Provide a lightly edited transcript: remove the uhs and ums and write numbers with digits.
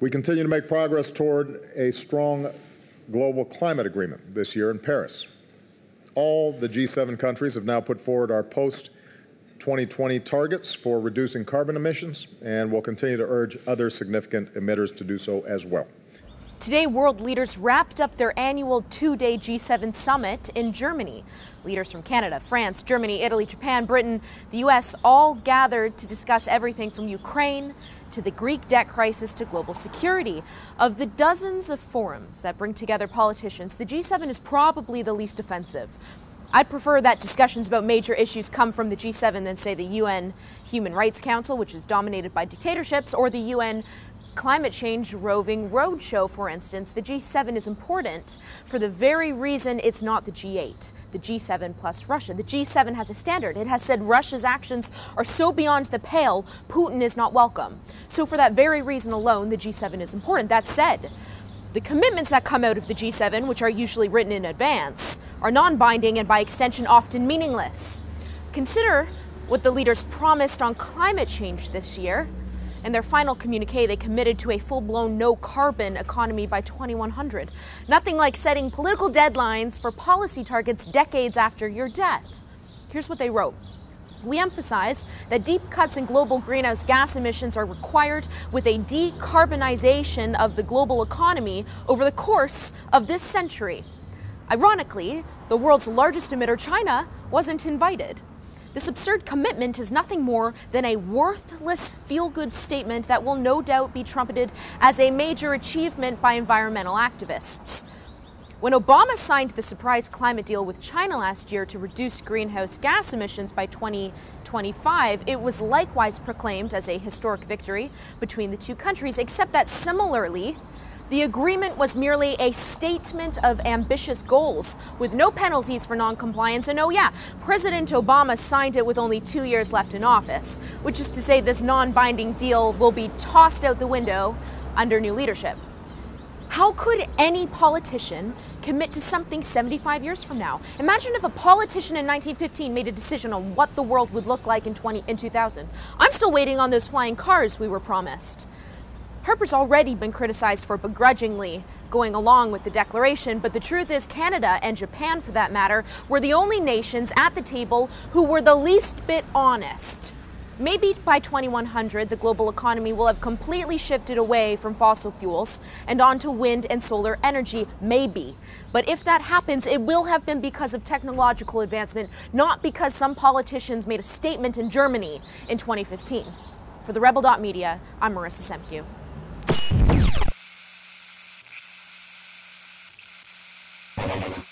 We continue to make progress toward a strong global climate agreement this year in Paris. All the G7 countries have now put forward our post-2020 targets for reducing carbon emissions, and will continue to urge other significant emitters to do so as well. Today, world leaders wrapped up their annual two-day G7 summit in Germany. Leaders from Canada, France, Germany, Italy, Japan, Britain, the U.S. all gathered to discuss everything from Ukraine to the Greek debt crisis to global security. Of the dozens of forums that bring together politicians, the G7 is probably the least offensive. I'd prefer that discussions about major issues come from the G7 than, say, the UN Human Rights Council, which is dominated by dictatorships, or the UN Climate Change Roving Roadshow, for instance. The G7 is important for the very reason it's not the G8, the G7 plus Russia. The G7 has a standard. It has said Russia's actions are so beyond the pale, Putin is not welcome. So for that very reason alone, the G7 is important. That said, the commitments that come out of the G7, which are usually written in advance, are non-binding and by extension often meaningless. Consider what the leaders promised on climate change this year. In their final communique, they committed to a full-blown no-carbon economy by 2100. Nothing like setting political deadlines for policy targets decades after your death. Here's what they wrote. We emphasize that deep cuts in global greenhouse gas emissions are required with a decarbonization of the global economy over the course of this century. Ironically, the world's largest emitter, China, wasn't invited. This absurd commitment is nothing more than a worthless feel-good statement that will no doubt be trumpeted as a major achievement by environmental activists. When Obama signed the surprise climate deal with China last year to reduce greenhouse gas emissions by 2025, it was likewise proclaimed as a historic victory between the two countries, except that similarly, the agreement was merely a statement of ambitious goals with no penalties for non-compliance. And oh yeah, President Obama signed it with only 2 years left in office, which is to say this non-binding deal will be tossed out the window under new leadership. How could any politician commit to something 75 years from now? Imagine if a politician in 1915 made a decision on what the world would look like in 2000. I'm still waiting on those flying cars we were promised. Harper's already been criticized for begrudgingly going along with the declaration, but the truth is Canada, and Japan for that matter, were the only nations at the table who were the least bit honest. Maybe by 2100, the global economy will have completely shifted away from fossil fuels and onto wind and solar energy, maybe. But if that happens, it will have been because of technological advancement, not because some politicians made a statement in Germany in 2015. For TheRebel.media, I'm Marrisa Semkiw. Thank you.